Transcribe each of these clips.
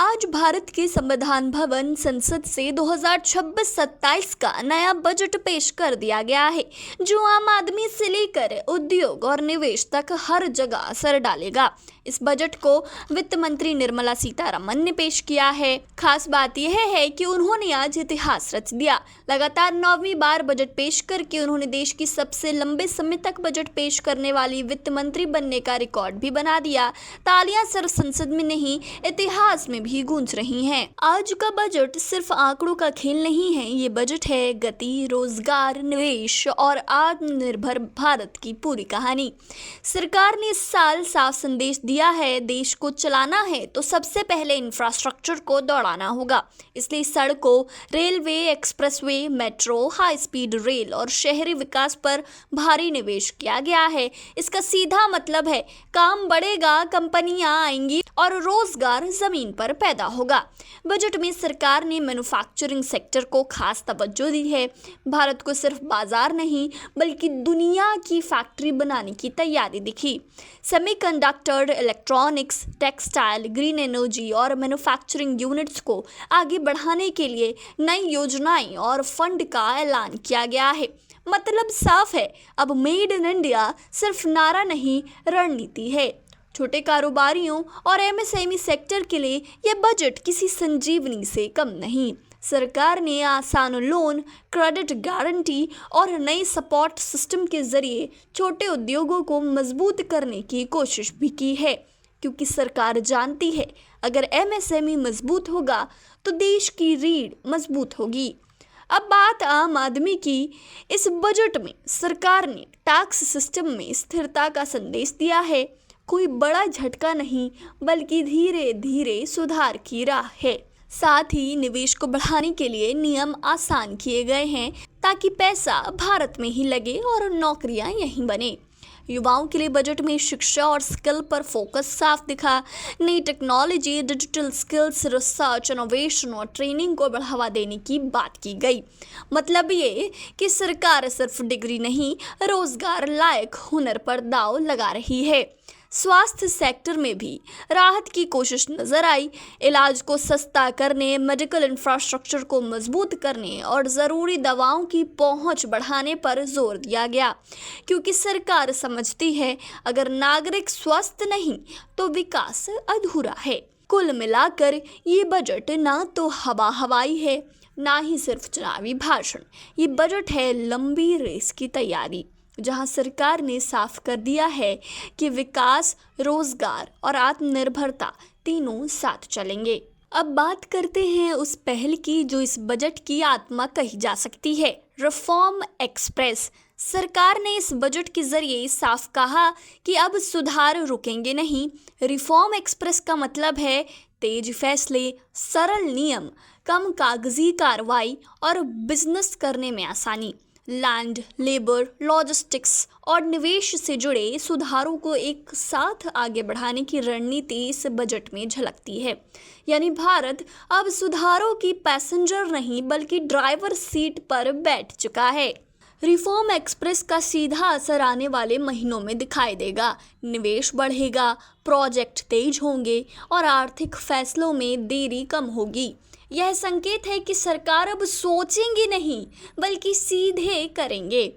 आज भारत के संविधान भवन संसद से 2026-27 का नया बजट पेश कर दिया गया है, जो आम आदमी से लेकर उद्योग और निवेश तक हर जगह असर डालेगा। इस बजट को वित्त मंत्री निर्मला सीतारमण ने पेश किया है। खास बात यह है कि उन्होंने आज इतिहास रच दिया। लगातार 9वीं बार बजट पेश करके उन्होंने देश की सबसे लंबे समय तक बजट पेश करने वाली वित्त मंत्री बनने का रिकॉर्ड भी बना दिया। तालियां सिर्फ संसद में नहीं, इतिहास में भी गूंज रही हैं। आज का बजट सिर्फ आंकड़ों का खेल नहीं है, ये बजट है गति, रोजगार, निवेश और आत्मनिर्भर भारत की पूरी कहानी। सरकार ने इस साल साफ संदेश दिया है, देश को चलाना है तो सबसे पहले इंफ्रास्ट्रक्चर को दौड़ाना होगा। इसलिए सड़कों, railway, expressway, metro, high speed rail और शहरी विकास पर भारी निवेश किया गया है। इसका सीधा मतलब है काम बढ़ेगा, कंपनियां आएंगी और रोजगार जमीन पर पैदा होगा। बजट में सरकार ने मैन्युफैक्चरिंग सेक्टर को खास तवज्जो दी है। भारत को सिर्फ बाजार नहीं बल्कि दुनिया की फैक्ट्री बनाने की तैयारी दिखी। Semiconductor, electronics, textile, green energy और मैन्युफैक्चरिंग यूनिट्स को आगे बढ़ाने के लिए नई योजनाएं और फंड का ऐलान किया गया है। मतलब साफ है, अब मेड इन इंडिया सिर्फ नारा नहीं, रणनीति है। छोटे कारोबारियों और एमएसएमई सेक्टर के लिए यह बजट किसी संजीवनी से कम नहीं। सरकार ने आसान लोन, क्रेडिट गारंटी और नई सपोर्ट सिस्टम के जरिए छोटे उद्योगों को मजबूत करने की कोशिश भी की है, क्योंकि सरकार जानती है अगर एमएसएमई मजबूत होगा तो देश की रीढ़ मजबूत होगी। अब बात आम आदमी की। इस बजट में सरकार ने टैक्स सिस्टम में स्थिरता का संदेश दिया है। कोई बड़ा झटका नहीं बल्कि धीरे धीरे सुधार की राह है। साथ ही निवेश को बढ़ाने के लिए नियम आसान किए गए हैं ताकि पैसा भारत में ही लगे और नौकरियां यहीं बने। युवाओं के लिए बजट में शिक्षा और स्किल पर फोकस साफ दिखा। नई technology, digital skills, research, innovation और ट्रेनिंग को बढ़ावा देने की बात की गई। मतलब ये कि सरकार सिर्फ डिग्री नहीं, रोजगार लायक हुनर पर दांव लगा रही है। स्वास्थ्य सेक्टर में भी राहत की कोशिश नजर आई। इलाज को सस्ता करने, मेडिकल इंफ्रास्ट्रक्चर को मजबूत करने और ज़रूरी दवाओं की पहुंच बढ़ाने पर जोर दिया गया, क्योंकि सरकार समझती है अगर नागरिक स्वस्थ नहीं तो विकास अधूरा है। कुल मिलाकर ये बजट ना तो हवाई है, ना ही सिर्फ चुनावी भाषण। ये बजट है लंबी रेस की तैयारी, जहां सरकार ने साफ कर दिया है कि विकास, रोजगार और आत्मनिर्भरता तीनों साथ चलेंगे। अब बात करते हैं उस पहल की जो इस बजट की आत्मा कही जा सकती है, रिफॉर्म एक्सप्रेस। सरकार ने इस बजट के जरिए साफ कहा कि अब सुधार रुकेंगे नहीं। रिफॉर्म एक्सप्रेस का मतलब है तेज फैसले, सरल नियम, कम कागजी कार्रवाई और बिजनेस करने में आसानी। लैंड, लेबर, लॉजिस्टिक्स और निवेश से जुड़े सुधारों को एक साथ आगे बढ़ाने की रणनीति इस बजट में झलकती है। यानी भारत अब सुधारों की पैसेंजर नहीं बल्कि ड्राइवर सीट पर बैठ चुका है। रिफॉर्म एक्सप्रेस का सीधा असर आने वाले महीनों में दिखाई देगा। निवेश बढ़ेगा, प्रोजेक्ट तेज होंगे और आर्थिक फैसलों में देरी कम होगी। यह संकेत है कि सरकार अब सोचेंगी नहीं बल्कि सीधे करेंगे।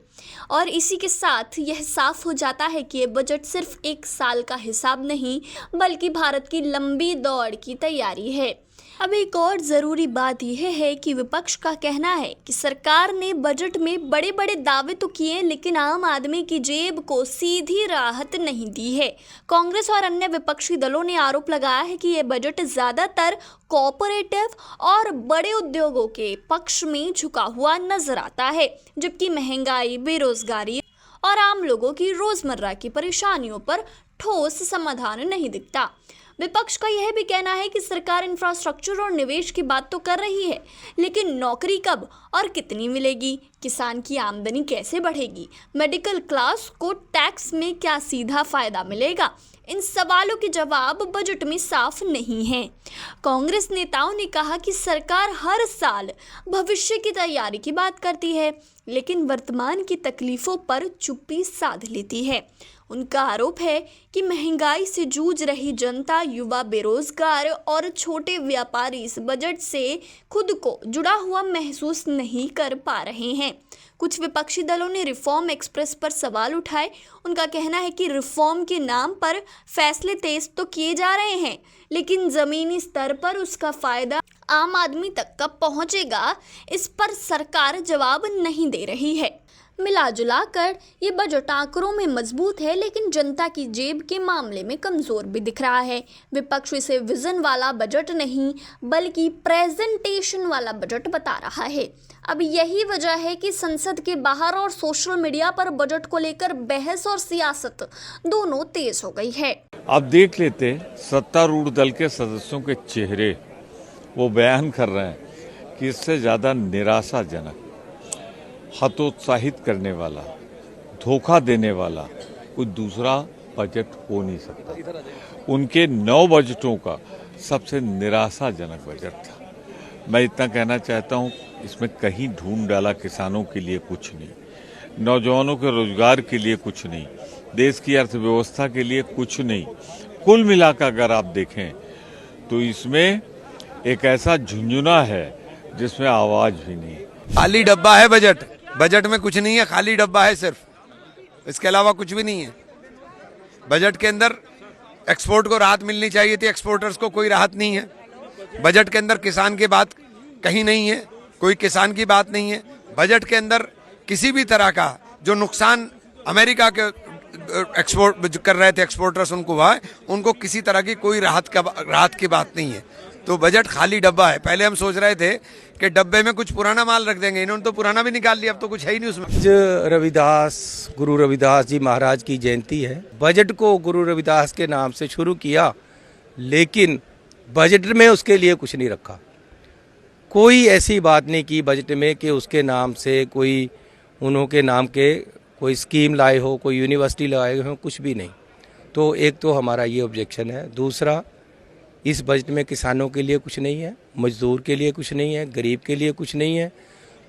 और इसी के साथ यह साफ हो जाता है कि ये बजट सिर्फ एक साल का हिसाब नहीं बल्कि भारत की लंबी दौड़ की तैयारी है। अब एक और ज़रूरी बात यह है कि विपक्ष का कहना है कि सरकार ने बजट में बड़े बड़े दावे तो किए लेकिन आम आदमी की जेब को सीधी राहत नहीं दी है। कांग्रेस और अन्य विपक्षी दलों ने आरोप लगाया है कि यह बजट ज़्यादातर कॉरपोरेटिव और बड़े उद्योगों के पक्ष में झुका हुआ नजर आता है, जबकि महंगाई, बेरोजगारी और आम लोगों की रोजमर्रा की परेशानियों पर ठोस समाधान नहीं दिखता। विपक्ष का यह भी कहना है कि सरकार इंफ्रास्ट्रक्चर और निवेश की बात तो कर रही है, लेकिन नौकरी कब और कितनी मिलेगी? किसान की आमदनी कैसे बढ़ेगी? मिडिल क्लास को टैक्स में क्या सीधा फायदा मिलेगा? इन सवालों के जवाब बजट में साफ नहीं हैं। कांग्रेस नेताओं ने कहा कि सरकार हर साल भविष्य की तैयारी की बात करती है, लेकिन वर्तमान की तकलीफों पर चुप्पी साध लेती है। उनका आरोप है कि महंगाई से जूझ रही जनता, युवा, बेरोजगार और छोटे व्यापारी इस बजट से खुद को जुड़ा हुआ महसूस नहीं कर पा रहे हैं। कुछ विपक्षी दलों ने रिफॉर्म एक्सप्रेस पर सवाल उठाए। उनका कहना है कि रिफॉर्म के नाम पर फैसले तेज तो किए जा रहे हैं, लेकिन जमीनी स्तर पर उसका फायदा आम आदमी तक कब पहुंचेगा, इस पर सरकार जवाब नहीं दे रही है। मिला जुला कर ये बजट आंकड़ों में मजबूत है, लेकिन जनता की जेब के मामले में कमजोर भी दिख रहा है। विपक्ष इसे विजन वाला बजट नहीं बल्कि प्रेजेंटेशन वाला बजट बता रहा है। अब यही वजह है कि संसद के बाहर और सोशल मीडिया पर बजट को लेकर बहस और सियासत दोनों तेज हो गई है। आप देख लेते सत्तारूढ़ दल के सदस्यों के चेहरे, वो बयान कर रहे हैं कि इससे ज्यादा निराशाजनक, हतोत्साहित करने वाला, धोखा देने वाला कोई दूसरा बजट हो नहीं सकता। उनके 9 बजटों का सबसे निराशाजनक बजट था। मैं इतना कहना चाहता हूं, इसमें कहीं ढूंढ डाला किसानों के लिए कुछ नहीं, नौजवानों के रोजगार के लिए कुछ नहीं, देश की अर्थव्यवस्था के लिए कुछ नहीं। कुल मिलाकर अगर आप देखें तो इसमें एक ऐसा झुंझुना है जिसमें आवाज भी नहीं। खाली डब्बा है बजट, बजट में कुछ नहीं है, खाली डब्बा है सिर्फ, इसके अलावा कुछ भी नहीं है। बजट के अंदर एक्सपोर्ट को राहत मिलनी चाहिए थी, एक्सपोर्टर्स को कोई राहत नहीं है। बजट के अंदर किसान की बात कहीं नहीं है, कोई किसान की बात नहीं है। बजट के अंदर किसी भी तरह का जो नुकसान अमेरिका के एक्सपोर्ट कर रहे थे एक्सपोर्टर्स, उनको हुआ है, उनको किसी तरह की कोई राहत की बात नहीं है। तो बजट खाली डब्बा है। पहले हम सोच रहे थे कि डब्बे में कुछ पुराना माल रख देंगे, इन्होंने तो पुराना भी निकाल लिया, अब तो कुछ है ही नहीं उसमें। आज गुरु रविदास जी महाराज की जयंती है। बजट को गुरु रविदास के नाम से शुरू किया, लेकिन बजट में उसके लिए कुछ नहीं रखा। कोई ऐसी बात नहीं की बजट में कि उसके नाम से कोई, उन्होंने नाम के कोई स्कीम लाए हो, कोई यूनिवर्सिटी लगाए हो, कुछ भी नहीं। तो एक तो हमारा ये ऑब्जेक्शन है। दूसरा, इस बजट में किसानों के लिए कुछ नहीं है, मजदूर के लिए कुछ नहीं है, गरीब के लिए कुछ नहीं है,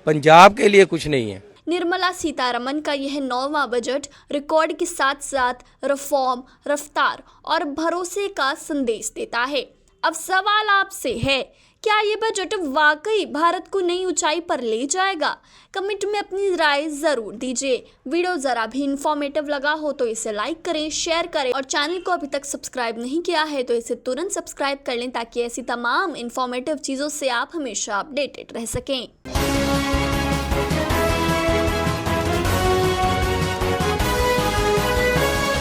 पंजाब के लिए कुछ नहीं है। निर्मला सीतारमन का यह 9वां बजट रिकॉर्ड के साथ साथ रिफॉर्म, रफ्तार और भरोसे का संदेश देता है। अब सवाल आपसे है, क्या ये बजट वाकई भारत को नई ऊंचाई पर ले जाएगा? कमेंट में अपनी राय जरूर दीजिए। वीडियो जरा भी इंफॉर्मेटिव लगा हो तो इसे लाइक करें, शेयर करें और चैनल को अभी तक सब्सक्राइब नहीं किया है तो इसे तुरंत सब्सक्राइब कर लें, ताकि ऐसी तमाम इंफॉर्मेटिव चीजों से आप हमेशा अपडेटेड रह सकें।